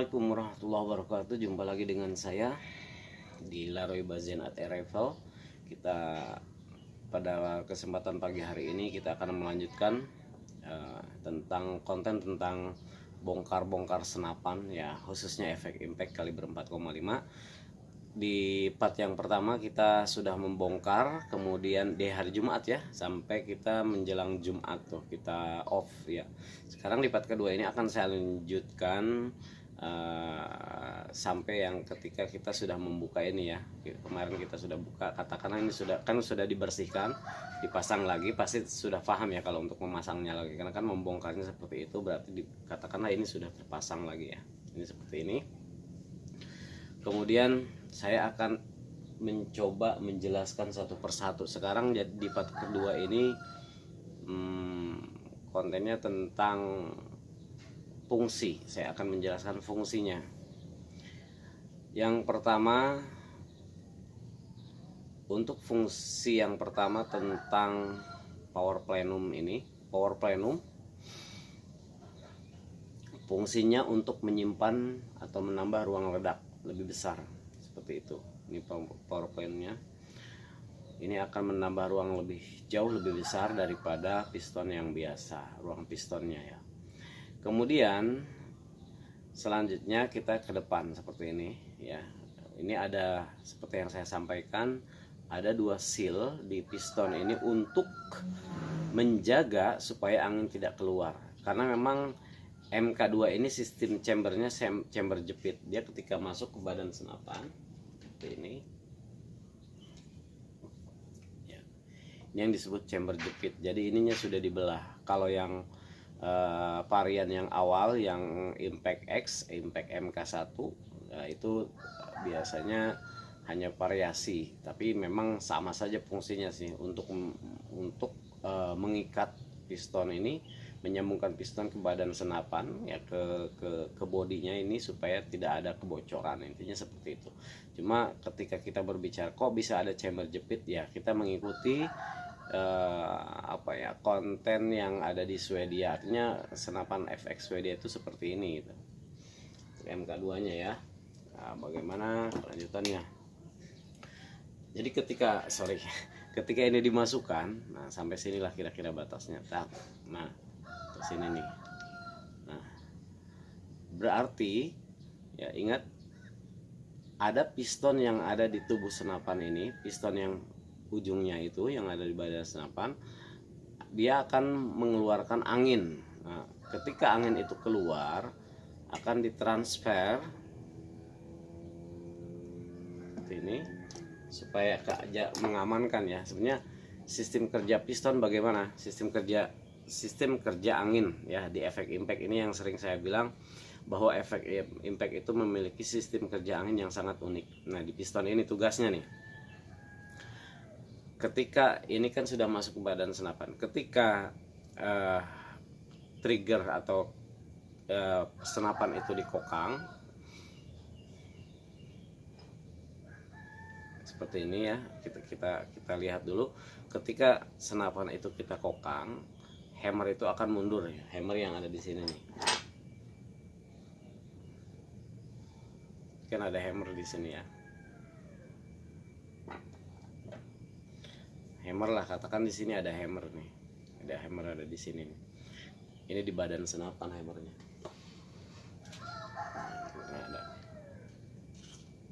Assalamualaikum warahmatullahi wabarakatuh. Jumpa lagi dengan saya di Laroy Bazen at Arrival. Kita pada kesempatan pagi hari ini kita akan melanjutkan tentang konten tentang bongkar-bongkar senapan ya, khususnya efek impact kaliber 4,5. Di part yang pertama kita sudah membongkar, kemudian di hari Jumat ya, sampai kita menjelang Jumat tuh kita off ya. Sekarang di part kedua ini akan saya lanjutkan sampai yang ketika kita sudah membuka ini ya. Kemarin kita sudah buka, katakanlah ini sudah dibersihkan, dipasang lagi, pasti sudah paham ya kalau untuk memasangnya lagi, karena kan membongkarnya seperti itu berarti katakanlah ini sudah terpasang lagi ya. Ini seperti ini. Kemudian saya akan mencoba menjelaskan satu persatu. Sekarang jadi di part kedua ini kontennya tentang fungsi. Saya akan menjelaskan fungsinya. Yang pertama, untuk fungsi yang pertama tentang power plenum ini. Power plenum fungsinya untuk menyimpan atau menambah ruang ledak lebih besar, seperti itu. Ini power plenumnya. Ini akan menambah ruang jauh lebih besar daripada piston yang biasa, ruang pistonnya ya. Kemudian selanjutnya kita ke depan seperti ini ya. Ini ada seperti yang saya sampaikan, ada dua seal di piston ini untuk menjaga supaya angin tidak keluar. Karena memang MK2 ini sistem chambernya chamber jepit. Dia ketika masuk ke badan senapan seperti ini ya. Ini yang disebut chamber jepit. Jadi ininya sudah dibelah. Kalau yang varian yang awal yang Impact X, Impact MK1 itu biasanya hanya variasi, tapi memang sama saja fungsinya sih untuk mengikat piston ini, menyambungkan piston ke badan senapan ya, ke bodinya ini supaya tidak ada kebocoran, intinya seperti itu. Cuma ketika kita berbicara kok bisa ada chamber jepit ya, kita mengikuti konten yang ada di Swedia. Artinya senapan FX Swedia itu seperti ini gitu. MK2 nya ya. Nah, bagaimana kelanjutannya? Jadi ketika ini dimasukkan, nah sampai sinilah kira-kira batasnya. Nah, ke sini nih. Nah, berarti ya, ingat ada piston yang ada di tubuh senapan ini, piston yang ujungnya itu yang ada di badan senapan, dia akan mengeluarkan angin. Nah, ketika angin itu keluar, akan ditransfer seperti ini supaya mengamankan ya. Sebenarnya sistem kerja piston bagaimana? Sistem kerja angin ya di efek impact ini yang sering saya bilang bahwa efek impact itu memiliki sistem kerja angin yang sangat unik. Nah, di piston ini tugasnya nih, ketika ini kan sudah masuk ke badan senapan, ketika trigger atau senapan itu dikokang seperti ini ya, kita lihat dulu. Ketika senapan itu kita kokang, hammer itu akan mundur ya, hammer yang ada di sini nih. Kan ada hammer di sini ya. Hammer lah, katakan di sini ada hammer nih. Ada hammer ada di sini nih. Ini di badan senapan hammernya.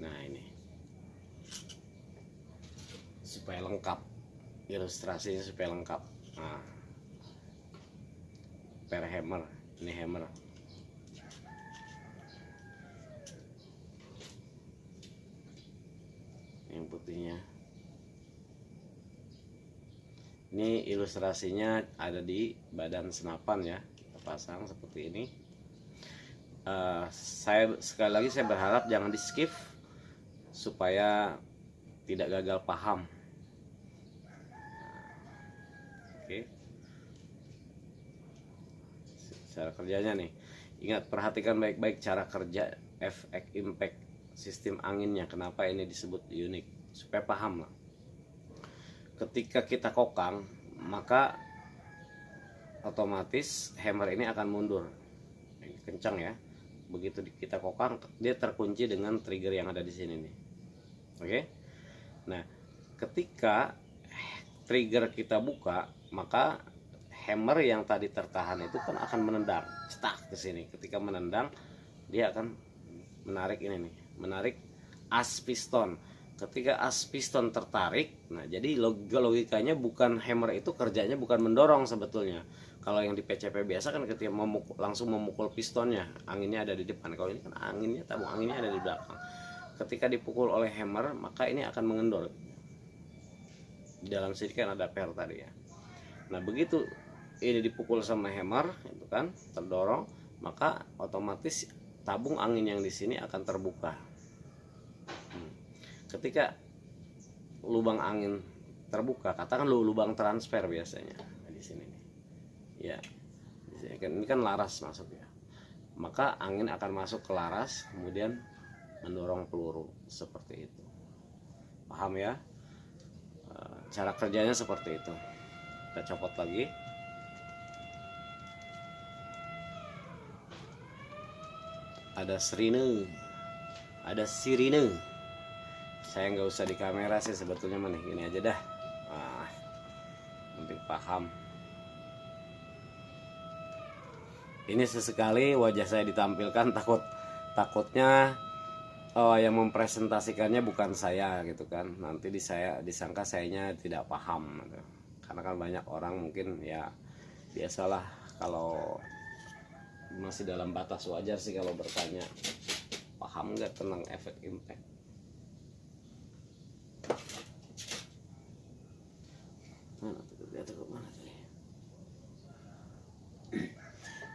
Nah, ini. Supaya lengkap. Ilustrasinya supaya lengkap. Nah. Per hammer, ini hammer. Yang putihnya. Ini ilustrasinya ada di badan senapan ya, kita pasang seperti ini. Sekali lagi saya berharap jangan di skip supaya tidak gagal paham. Oke. Cara kerjanya nih, ingat, perhatikan baik-baik cara kerja efek impact sistem anginnya. Kenapa ini disebut unik, supaya paham lah. Ketika kita kokang, maka otomatis hammer ini akan mundur kencang ya. begitu kita kokang dia terkunci dengan trigger yang ada di sini nih. Oke. Nah, ketika trigger kita buka, maka hammer yang tadi tertahan itu kan akan menendang stuck ke sini. Ketika menendang, dia akan menarik ini nih, menarik as piston. Ketika as piston tertarik, nah jadi logikanya bukan hammer itu kerjanya bukan mendorong sebetulnya. Kalau yang di PCP biasa kan ketika langsung memukul pistonnya, anginnya ada di depan. Kalau ini kan anginnya, tabung anginnya ada di belakang. Ketika dipukul oleh hammer, maka ini akan mengendor. Di dalam sini kan ada per tadi ya. Nah, begitu ini dipukul sama hammer, itu kan terdorong, maka otomatis tabung angin yang di sini akan terbuka. Ketika lubang angin terbuka, katakan lubang transfer biasanya di sini nih. Ya, ini kan laras masuk ya, maka angin akan masuk ke laras, kemudian mendorong peluru seperti itu. Paham ya? Cara kerjanya seperti itu. Kita copot lagi. Ada sirine, ada sirine. Saya nggak usah di kamera sih sebetulnya, mana gini aja dah. Penting paham. Ini sesekali wajah saya ditampilkan, takutnya yang mempresentasikannya bukan saya gitu kan, nanti disangka sayanya tidak paham gitu. Karena kan banyak orang mungkin ya biasalah, kalau masih dalam batas wajar sih kalau bertanya paham nggak tentang efek impact.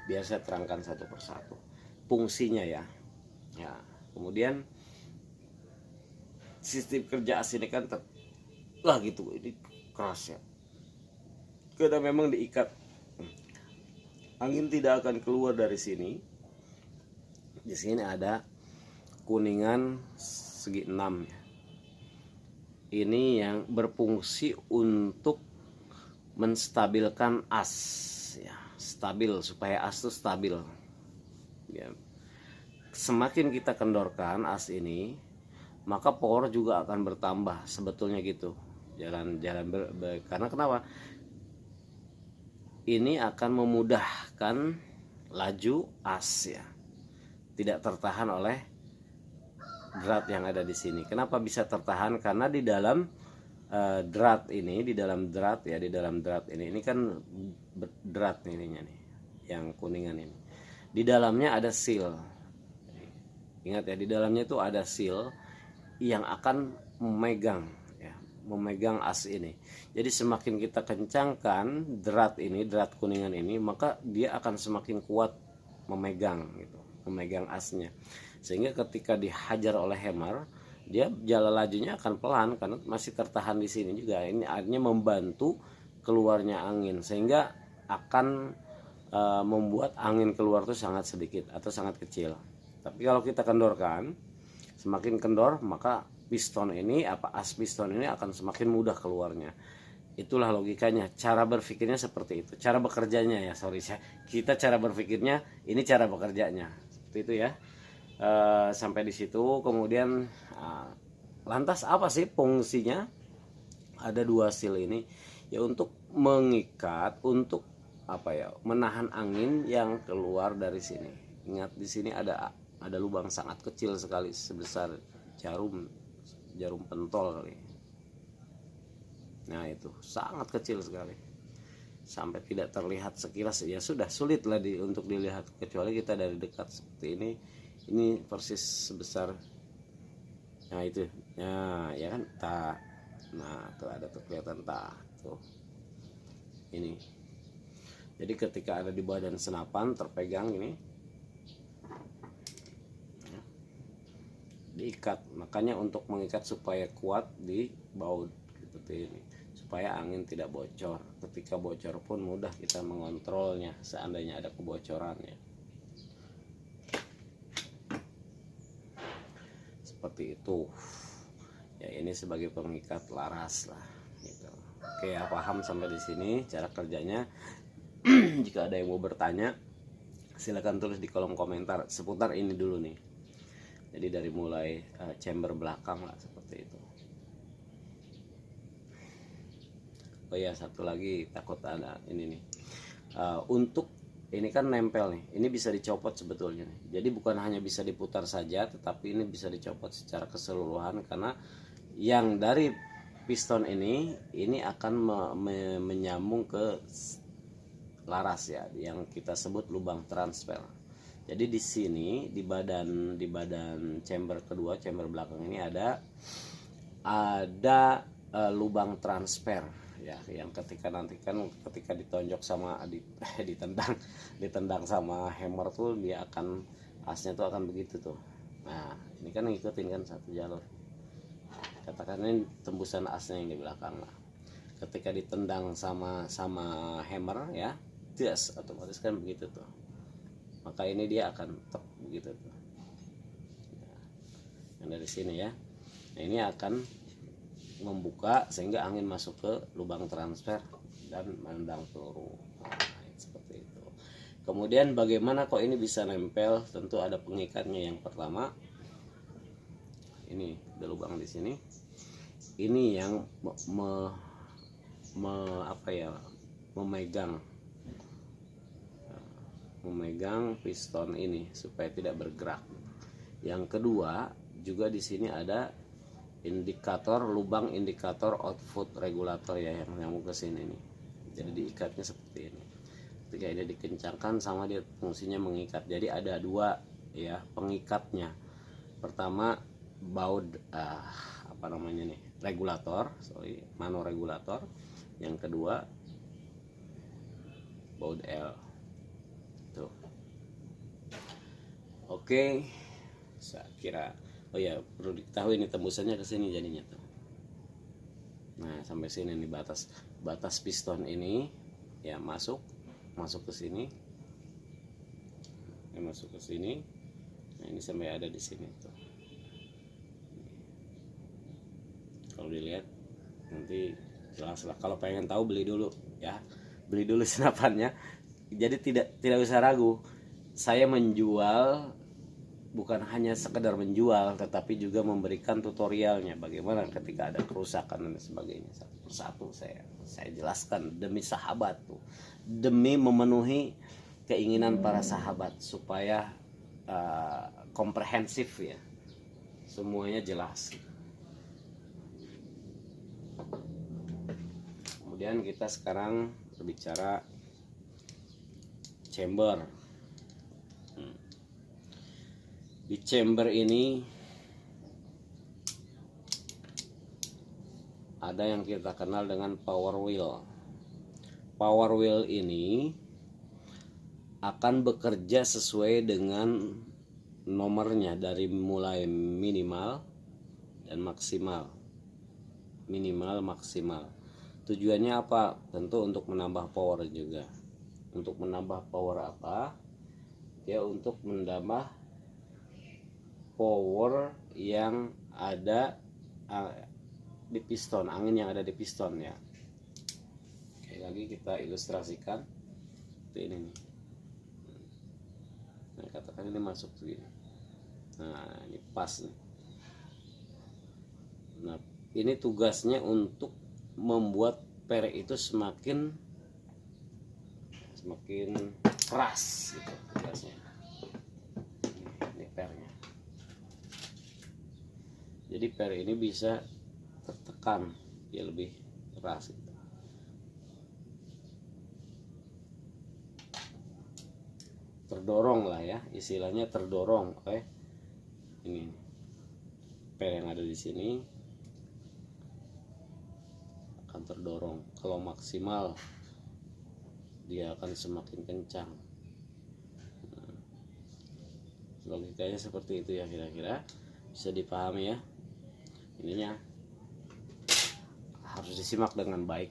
Biar saya terangkan satu persatu fungsinya ya. Kemudian sistem kerja as ini kan gitu, ini keras ya, karena memang diikat, angin tidak akan keluar dari sini. Di sini ada kuningan segi 6 ya. Ini yang berfungsi untuk menstabilkan as ya, stabil, supaya as itu stabil ya. Semakin kita kendorkan as ini, maka power juga akan bertambah sebetulnya gitu. Karena kenapa? Ini akan memudahkan laju as ya, tidak tertahan oleh drat yang ada di sini. Kenapa bisa tertahan? Karena di dalam drat ini, di dalam drat ini kan drat ininya nih, yang kuningan ini. Di dalamnya ada seal. Ingat ya, di dalamnya itu ada seal yang akan memegang as ini. Jadi semakin kita kencangkan drat kuningan ini, maka dia akan semakin kuat memegang asnya. Sehingga ketika dihajar oleh hammer, dia jalan lajunya akan pelan karena masih tertahan di sini juga. Ini artinya membantu keluarnya angin, sehingga akan membuat angin keluar itu sangat sedikit atau sangat kecil. Tapi kalau kita kendorkan, semakin kendor, maka piston ini, as piston ini akan semakin mudah keluarnya. Itulah logikanya. Cara berpikirnya seperti itu. Cara bekerjanya ya, kita cara berpikirnya, ini cara bekerjanya seperti itu ya. Sampai di situ. Kemudian lantas apa sih fungsinya? Ada 2 seal ini ya, untuk mengikat, untuk menahan angin yang keluar dari sini. Ingat, di sini ada lubang sangat kecil sekali, sebesar jarum pentol kali. Nah, itu sangat kecil sekali, sampai tidak terlihat sekilas ya, sudah sulit lah untuk dilihat, kecuali kita dari dekat seperti ini persis sebesar, nah itu ya kan, nah tuh ada tuh kelihatan tuh ini. Jadi ketika ada di badan senapan terpegang ini, diikat. Makanya untuk mengikat supaya kuat di baut seperti ini, supaya angin tidak bocor. Ketika bocor pun mudah kita mengontrolnya seandainya ada kebocorannya. Seperti itu ya, ini sebagai pengikat laras lah gitu. Oke ya, paham sampai di sini cara kerjanya. Jika ada yang mau bertanya Silakan tulis di kolom komentar seputar ini dulu nih. Jadi dari mulai chamber belakang lah seperti itu. Oh ya, satu lagi takut ada ini nih. Untuk ini kan nempel nih, ini bisa dicopot sebetulnya nih. Jadi bukan hanya bisa diputar saja, tetapi ini bisa dicopot secara keseluruhan, karena yang dari piston ini akan menyambung ke laras ya, yang kita sebut lubang transfer. Jadi di sini di badan chamber kedua, chamber belakang ini ada lubang transfer ya, yang ketika nanti kan ketika ditonjok sama ditendang sama hammer tuh dia akan, asnya tuh akan begitu tuh. Nah ini kan ngikutin kan satu jalur, katakan ini tembusan asnya yang di belakang lah. Ketika ditendang sama hammer ya, jas otomatis kan begitu tuh, maka ini dia akan tek begitu tuh. Nah, yang dari sini ya, nah ini akan membuka sehingga angin masuk ke lubang transfer dan menendang peluru. Nah, seperti itu. Kemudian bagaimana kok ini bisa nempel? Tentu ada pengikatnya. Yang pertama, ini ada lubang di sini. Ini yang memegang piston ini supaya tidak bergerak. Yang kedua, juga di sini ada lubang indikator output regulator ya, yang nyambung ke sini nih. Jadi diikatnya seperti ini. Ketika ini dikencangkan sama dia fungsinya mengikat. Jadi ada dua ya pengikatnya. Pertama baud manoregulator. Yang kedua baud L. Tuh. Oke. Saya kira oh ya, perlu diketahui ini tembusannya ke sini jadinya tuh. Nah, sampai sini nih batas piston ini ya, masuk ke sini. Ya, masuk ke sini. Nah, ini sampai ada di sini tuh. Kalau dilihat nanti jelas lah. Kalau pengen tahu beli dulu ya. Beli dulu senapannya. Jadi tidak usah ragu. Saya menjual bukan hanya sekedar menjual, tetapi juga memberikan tutorialnya bagaimana ketika ada kerusakan dan sebagainya. Satu persatu saya jelaskan demi sahabat tuh, demi memenuhi keinginan para sahabat supaya komprehensif ya, semuanya jelas. Kemudian kita sekarang berbicara chamber. Di chamber ini ada yang kita kenal dengan power wheel. Power wheel ini akan bekerja sesuai dengan nomornya dari mulai minimal dan maksimal. Minimal, maksimal. Tujuannya apa? Tentu untuk menambah power juga. Untuk menambah power apa? Ya, untuk menambah power yang ada di piston, angin yang ada di piston ya. Oke, lagi kita ilustrasikan seperti ini nih. Nah, katakan ini masuk begini. Nah, ini pas nih. Nah, ini tugasnya untuk membuat per itu semakin keras gitu tugasnya. Ini pernya. Jadi per ini bisa tertekan, ya lebih keras gitu. Terdorong lah ya, istilahnya terdorong. Oke. Ini per yang ada di sini akan terdorong. Kalau maksimal dia akan semakin kencang. Logikanya seperti itu ya, kira-kira bisa dipahami ya. Ininya harus disimak dengan baik.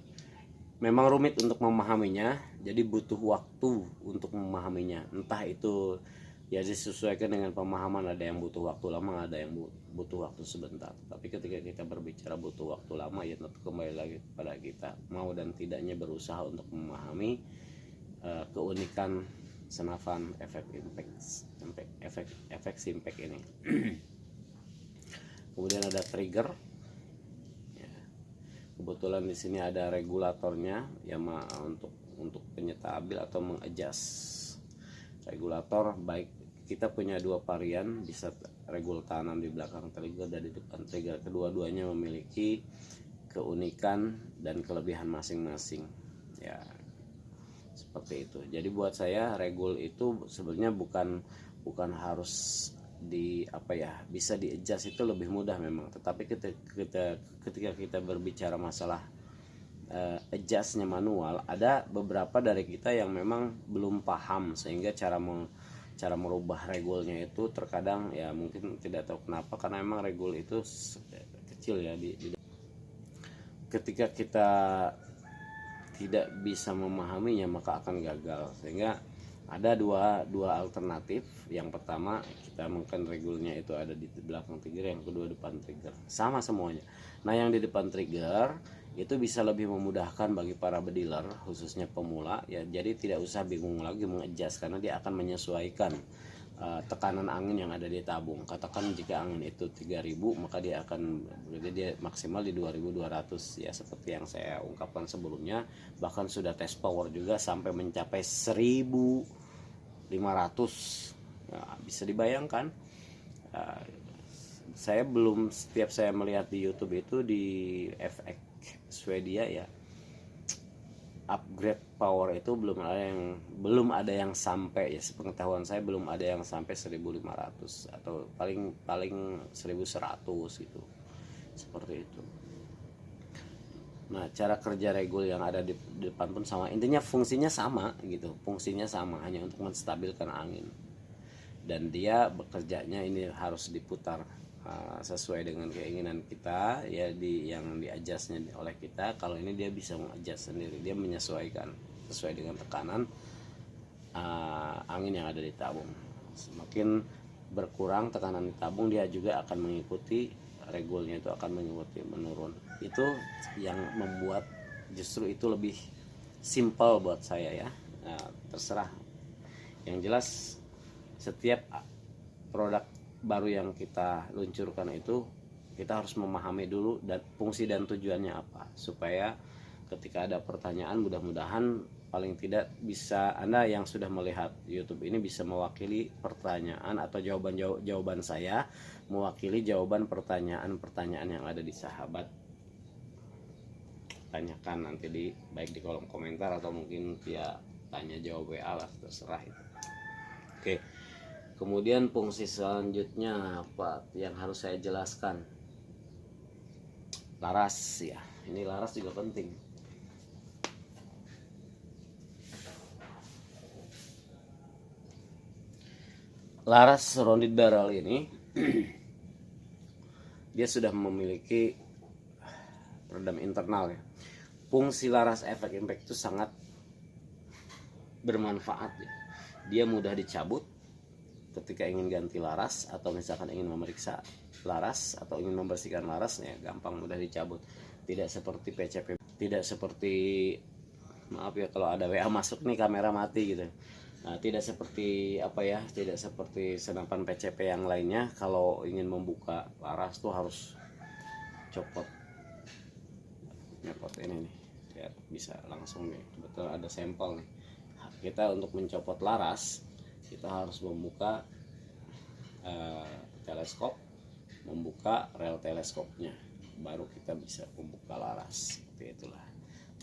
Memang rumit untuk memahaminya, jadi butuh waktu untuk memahaminya. Entah itu ya disesuaikan dengan pemahaman, ada yang butuh waktu lama, ada yang butuh waktu sebentar. Tapi ketika kita berbicara butuh waktu lama, ya tentu kembali lagi pada kita mau dan tidaknya berusaha untuk memahami keunikan senapan efek impact ini. Kemudian ada trigger. Ya. Kebetulan di sini ada regulatornya ya, untuk penyetabil atau mengadjust regulator. Baik, kita punya dua varian, bisa regul tanam di belakang trigger dan di depan trigger. Kedua-duanya memiliki keunikan dan kelebihan masing-masing. Ya, seperti itu. Jadi buat saya regul itu sebenarnya bukan harus bisa di adjust, itu lebih mudah memang. Tetapi ketika kita berbicara masalah adjustnya manual, ada beberapa dari kita yang memang belum paham, sehingga cara merubah regulnya itu terkadang ya mungkin tidak tahu kenapa, karena memang regul itu kecil ya. Ketika kita tidak bisa memahaminya maka akan gagal, sehingga ada dua alternatif. Yang pertama, kita mungkin regulnya itu ada di belakang trigger, yang kedua depan trigger, sama semuanya. Nah, yang di depan trigger itu bisa lebih memudahkan bagi para bediler, khususnya pemula ya. Jadi tidak usah bingung lagi mengadjust, karena dia akan menyesuaikan tekanan angin yang ada di tabung. Katakan jika angin itu 3000, maka dia maksimal di 2200 ya, seperti yang saya ungkapkan sebelumnya. Bahkan sudah tes power juga sampai mencapai 1500. Nah, bisa dibayangkan, setiap saya melihat di YouTube itu di FX Swedia ya, upgrade power itu belum ada yang sampai ya, sepengetahuan saya belum ada yang sampai 1500 atau paling 1100 gitu, seperti itu. Nah, cara kerja regul yang ada di depan pun sama, intinya fungsinya sama gitu, hanya untuk menstabilkan angin, dan dia bekerjanya ini harus diputar sesuai dengan keinginan kita ya, yang di-adjustnya oleh kita. Kalau ini dia bisa mengadjust sendiri, dia menyesuaikan sesuai dengan tekanan angin yang ada di tabung. Semakin berkurang tekanan di tabung, dia juga akan mengikuti regulnya, itu akan mengikuti menurun. Itu yang membuat justru itu lebih simple buat saya ya. Terserah, yang jelas setiap produk baru yang kita luncurkan itu kita harus memahami dulu dan fungsi dan tujuannya apa, supaya ketika ada pertanyaan, mudah-mudahan paling tidak bisa Anda yang sudah melihat YouTube ini bisa mewakili pertanyaan atau jawaban saya, mewakili jawaban pertanyaan yang ada di sahabat. Tanyakan nanti baik di kolom komentar atau mungkin via tanya jawab WA lah, terserah itu. Oke. Kemudian fungsi selanjutnya apa yang harus saya jelaskan? Laras ya, ini laras juga penting. Laras rounded barrel ini dia sudah memiliki peredam internal ya. Fungsi laras efek impact itu sangat bermanfaat ya. Dia mudah dicabut ketika ingin ganti laras, atau misalkan ingin memeriksa laras atau ingin membersihkan laras ya, gampang, mudah dicabut. Tidak seperti PCP, tidak seperti, maaf ya kalau ada WA masuk nih kamera mati gitu. Nah, tidak seperti tidak seperti senapan PCP yang lainnya. Kalau ingin membuka laras tuh harus nyopot ini nih ya, bisa langsung nih, betul ada sampel nih. Kita untuk mencopot laras kita harus membuka teleskop, membuka rel teleskopnya, baru kita bisa membuka laras, seperti itulah.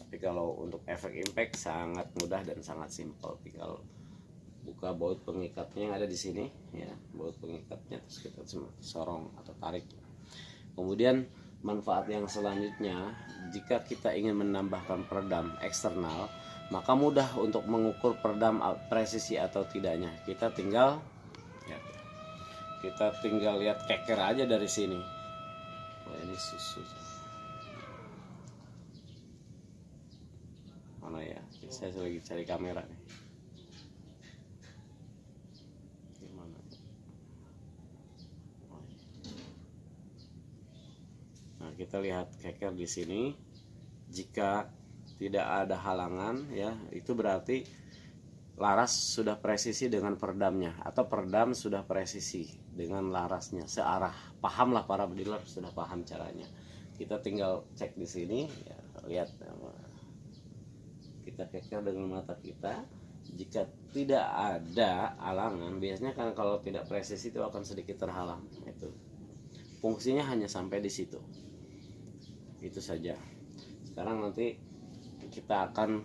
Tapi kalau untuk efek impact sangat mudah dan sangat simpel, tinggal buka baut pengikatnya yang ada di sini ya, baut pengikatnya, terus kita sorong atau tarik. Kemudian manfaat yang selanjutnya, jika kita ingin menambahkan peredam eksternal, maka mudah untuk mengukur peredam presisi atau tidaknya. Kita tinggal lihat keker aja dari sini. Wah, ini susu mana ya, saya lagi cari kamera nih. Gimana? Nah, kita lihat keker di sini. Jika tidak ada halangan ya, itu berarti laras sudah presisi dengan peredamnya, atau peredam sudah presisi dengan larasnya, searah. Pahamlah para dealer, sudah paham caranya. Kita tinggal cek di sini ya, lihat, kita keker dengan mata kita. Jika tidak ada alangan, biasanya kan kalau tidak presisi itu akan sedikit terhalang. Itu fungsinya hanya sampai di situ, itu saja. Sekarang nanti kita akan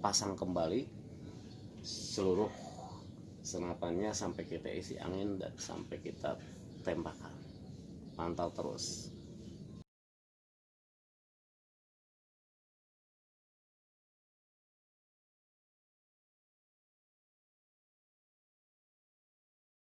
pasang kembali seluruh senapannya sampai kita isi angin dan sampai kita tembakkan. Pantau terus.